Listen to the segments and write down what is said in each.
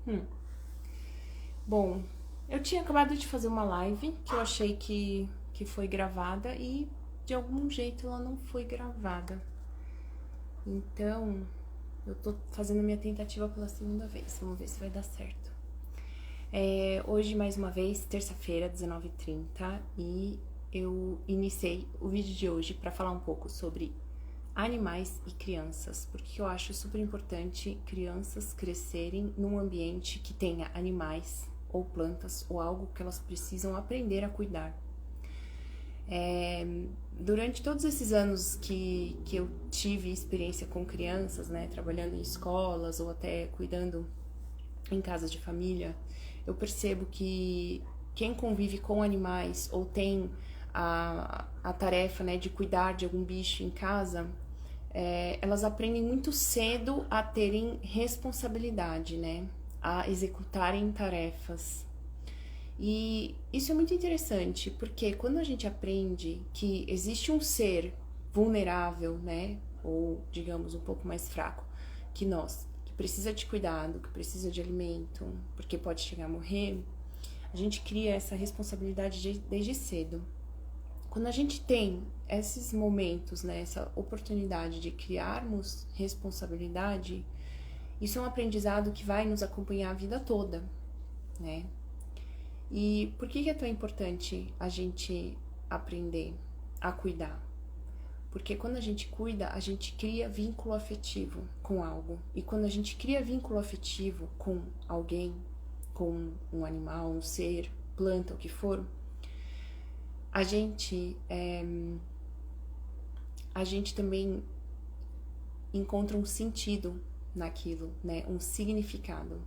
Hum. Bom, eu tinha acabado de fazer uma live que eu achei que foi gravada e de algum jeito ela não foi gravada. Então, eu tô fazendo minha tentativa pela segunda vez. Vamos ver se vai dar certo. Hoje, mais uma vez, terça-feira, 19h30, e eu iniciei o vídeo de hoje para falar um pouco sobre animais e crianças, porque eu acho super importante crianças crescerem num ambiente que tenha animais ou plantas ou algo que elas precisam aprender a cuidar. Durante todos esses anos que eu tive experiência com crianças, né, trabalhando em escolas ou até cuidando em casas de família, eu percebo que quem convive com animais ou tem a tarefa, né, de cuidar de algum bicho em casa, elas aprendem muito cedo a terem responsabilidade, né, a executarem tarefas. E isso é muito interessante, porque quando a gente aprende que existe um ser vulnerável, né, ou digamos um pouco mais fraco que nós, que precisa de cuidado, que precisa de alimento, porque pode chegar a morrer, a gente cria essa responsabilidade desde cedo. Quando a gente tem esses momentos, né, essa oportunidade de criarmos responsabilidade, isso é um aprendizado que vai nos acompanhar a vida toda, né? E por que é tão importante a gente aprender a cuidar? Porque quando a gente cuida, a gente cria vínculo afetivo com algo. E quando a gente cria vínculo afetivo com alguém, com um animal, um ser, planta, o que for, a gente também encontra um sentido naquilo, né? Um significado.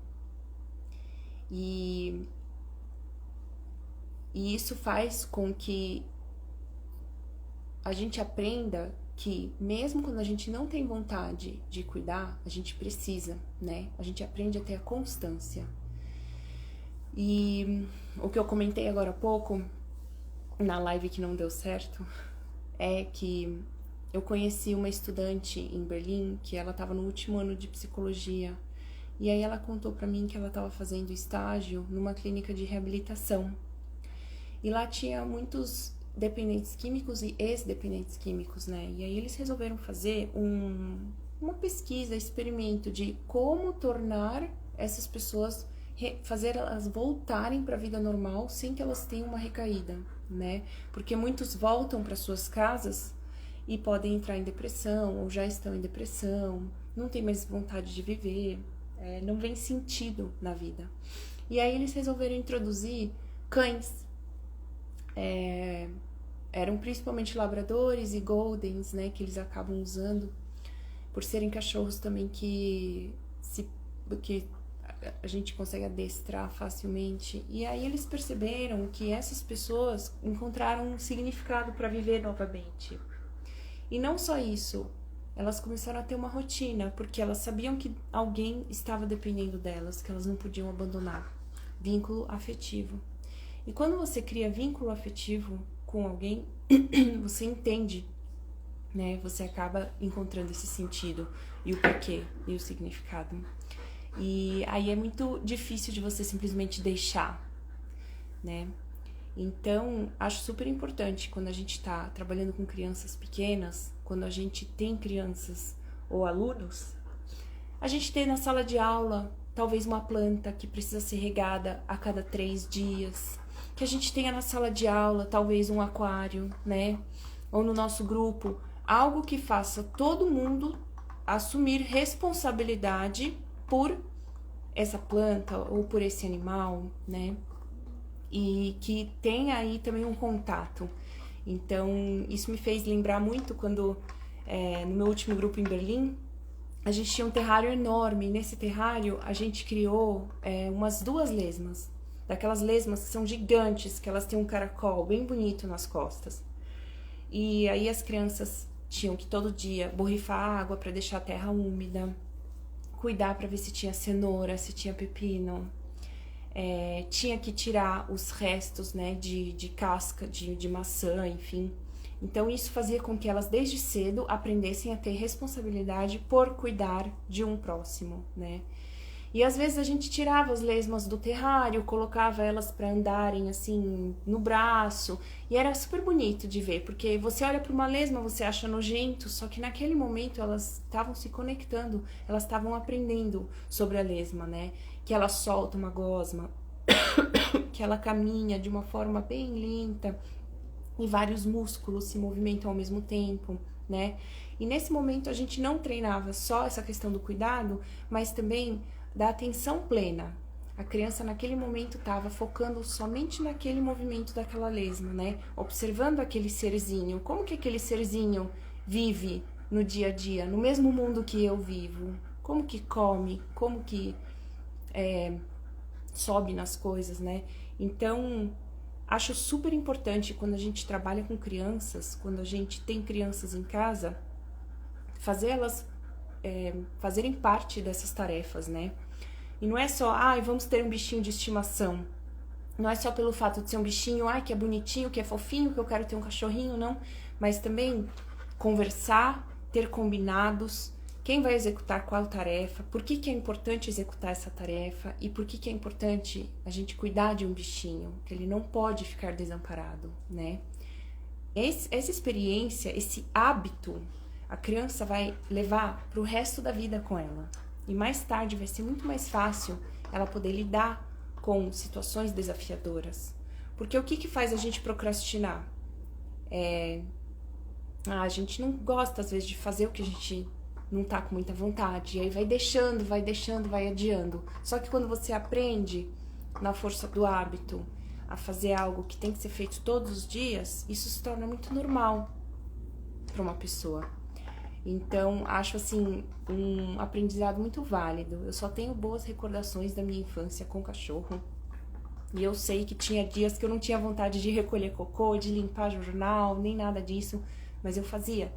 E isso faz com que a gente aprenda que mesmo quando a gente não tem vontade de cuidar, a gente precisa, né? A gente aprende a ter a constância. E o que eu comentei agora há pouco, na live que não deu certo, é que eu conheci uma estudante em Berlim, que ela estava no último ano de psicologia, e aí ela contou pra mim que ela estava fazendo estágio numa clínica de reabilitação. E lá tinha muitos dependentes químicos e ex-dependentes químicos, né? E aí eles resolveram fazer uma pesquisa, experimento de como tornar essas pessoas, fazer elas voltarem para a vida normal sem que elas tenham uma recaída, né? Porque muitos voltam para suas casas e podem entrar em depressão ou já estão em depressão, não tem mais vontade de viver, não vem sentido na vida. E aí eles resolveram introduzir cães. Eram principalmente labradores e goldens, né, que eles acabam usando por serem cachorros também que a gente consegue adestrar facilmente. E aí eles perceberam que essas pessoas encontraram um significado para viver novamente. E não só isso, elas começaram a ter uma rotina, porque elas sabiam que alguém estava dependendo delas, que elas não podiam abandonar. Vínculo afetivo. E quando você cria vínculo afetivo com alguém, você entende, né? Você acaba encontrando esse sentido e o porquê e o significado. E aí é muito difícil de você simplesmente deixar, né? Então, acho super importante quando a gente está trabalhando com crianças pequenas, quando a gente tem crianças ou alunos, a gente ter na sala de aula talvez uma planta que precisa ser regada a cada 3 dias, que a gente tenha na sala de aula talvez um aquário, né? Ou no nosso grupo, algo que faça todo mundo assumir responsabilidade por essa planta ou por esse animal, né? E que tenha aí também um contato. Então, isso me fez lembrar muito quando, no meu último grupo em Berlim, a gente tinha um terrário enorme. E nesse terrário, a gente criou umas 2 lesmas. Daquelas lesmas que são gigantes, que elas têm um caracol bem bonito nas costas. E aí as crianças tinham que todo dia borrifar água para deixar a terra úmida, cuidar para ver se tinha cenoura, se tinha pepino. Tinha que tirar os restos, né, de casca de maçã, enfim. Então isso fazia com que elas desde cedo aprendessem a ter responsabilidade por cuidar de um próximo, né? E às vezes a gente tirava as lesmas do terrário, colocava elas para andarem assim no braço, e era super bonito de ver, porque você olha para uma lesma, você acha nojento, só que naquele momento elas estavam se conectando, elas estavam aprendendo sobre a lesma, né? Que ela solta uma gosma, que ela caminha de uma forma bem lenta e vários músculos se movimentam ao mesmo tempo, né? E nesse momento a gente não treinava só essa questão do cuidado, mas também da atenção plena. A criança naquele momento estava focando somente naquele movimento daquela lesma, né? Observando aquele serzinho, como que aquele serzinho vive no dia a dia, no mesmo mundo que eu vivo, como que come, como que sobe nas coisas, né? Então, acho super importante quando a gente trabalha com crianças, quando a gente tem crianças em casa, fazer elas fazerem parte dessas tarefas, né? E não é só, vamos ter um bichinho de estimação. Não é só pelo fato de ser um bichinho, que é bonitinho, que é fofinho, que eu quero ter um cachorrinho, não. Mas também conversar, ter combinados, quem vai executar qual tarefa, por que é importante executar essa tarefa e por que é importante a gente cuidar de um bichinho, que ele não pode ficar desamparado, né? Essa experiência, esse hábito, a criança vai levar para o resto da vida com ela. E mais tarde vai ser muito mais fácil ela poder lidar com situações desafiadoras. Porque o que faz a gente procrastinar? A gente não gosta, às vezes, de fazer o que a gente não tá com muita vontade. E aí vai deixando, vai adiando. Só que quando você aprende, na força do hábito, a fazer algo que tem que ser feito todos os dias, isso se torna muito normal para uma pessoa. Então, acho assim, um aprendizado muito válido. Eu só tenho boas recordações da minha infância com cachorro. E eu sei que tinha dias que eu não tinha vontade de recolher cocô, de limpar jornal, nem nada disso. Mas eu fazia,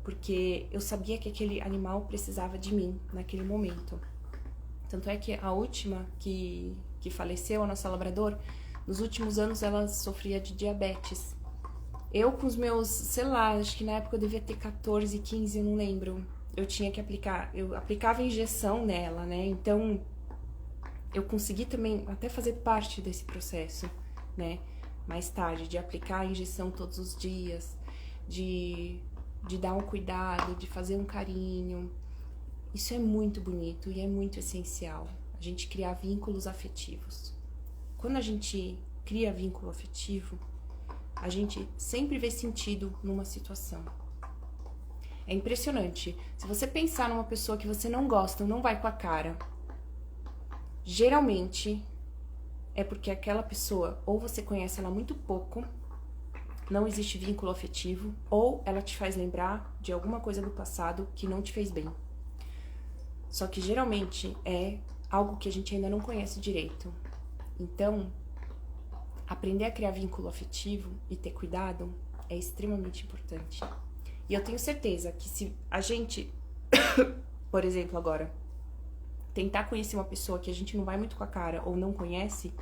porque eu sabia que aquele animal precisava de mim naquele momento. Tanto é que a última que faleceu, a nossa labrador, nos últimos anos ela sofria de diabetes. Eu com os meus, sei lá, acho que na época eu devia ter 14, 15, eu não lembro. Eu tinha que aplicar, eu aplicava injeção nela, né? Então, eu consegui também até fazer parte desse processo, né? Mais tarde, de aplicar a injeção todos os dias, de dar um cuidado, de fazer um carinho. Isso é muito bonito e é muito essencial. A gente criar vínculos afetivos. Quando a gente cria vínculo afetivo, a gente sempre vê sentido numa situação. É impressionante. Se você pensar numa pessoa que você não gosta, não vai com a cara, geralmente é porque aquela pessoa, ou você conhece ela muito pouco, não existe vínculo afetivo, ou ela te faz lembrar de alguma coisa do passado que não te fez bem. Só que geralmente é algo que a gente ainda não conhece direito. Então, aprender a criar vínculo afetivo e ter cuidado é extremamente importante. E eu tenho certeza que se a gente, por exemplo, agora, tentar conhecer uma pessoa que a gente não vai muito com a cara ou não conhece,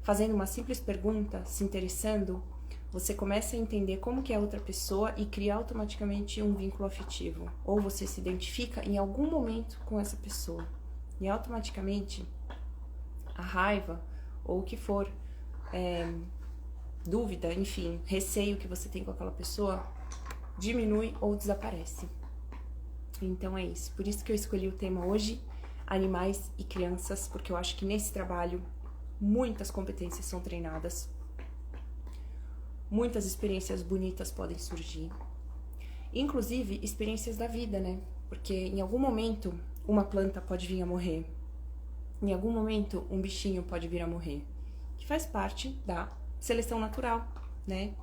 fazendo uma simples pergunta, se interessando, você começa a entender como que é a outra pessoa e cria automaticamente um vínculo afetivo. Ou você se identifica em algum momento com essa pessoa. E automaticamente a raiva ou o que for, dúvida, enfim, receio que você tem com aquela pessoa, diminui ou desaparece. Então é isso. Por isso que eu escolhi o tema hoje, animais e crianças, porque eu acho que nesse trabalho muitas competências são treinadas, muitas experiências bonitas podem surgir, inclusive experiências da vida, né? Porque em algum momento uma planta pode vir a morrer, em algum momento um bichinho pode vir a morrer, que faz parte da seleção natural, né?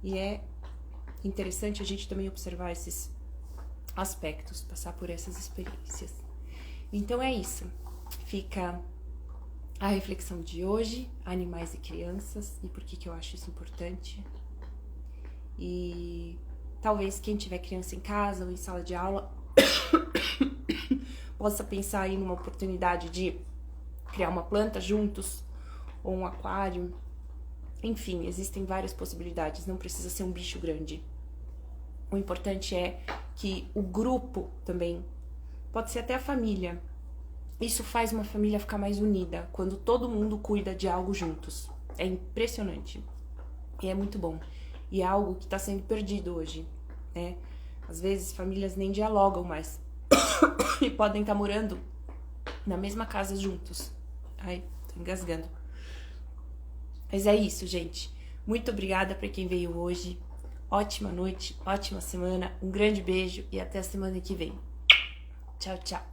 E é interessante a gente também observar esses aspectos, passar por essas experiências. Então é isso. Fica a reflexão de hoje, animais e crianças, e por que eu acho isso importante. E talvez quem tiver criança em casa ou em sala de aula possa pensar aí numa oportunidade de criar uma planta juntos, ou um aquário. Enfim, existem várias possibilidades, não precisa ser um bicho grande. O importante é que o grupo também, pode ser até a família, Isso faz uma família ficar mais unida, quando todo mundo cuida de algo juntos. É impressionante. E é muito bom. E é algo que tá sendo perdido hoje, né? Às vezes, famílias nem dialogam mais. E podem estar morando na mesma casa juntos. Ai, tô engasgando. Mas é isso, gente. Muito obrigada para quem veio hoje. Ótima noite, ótima semana. Um grande beijo e até a semana que vem. Tchau, tchau.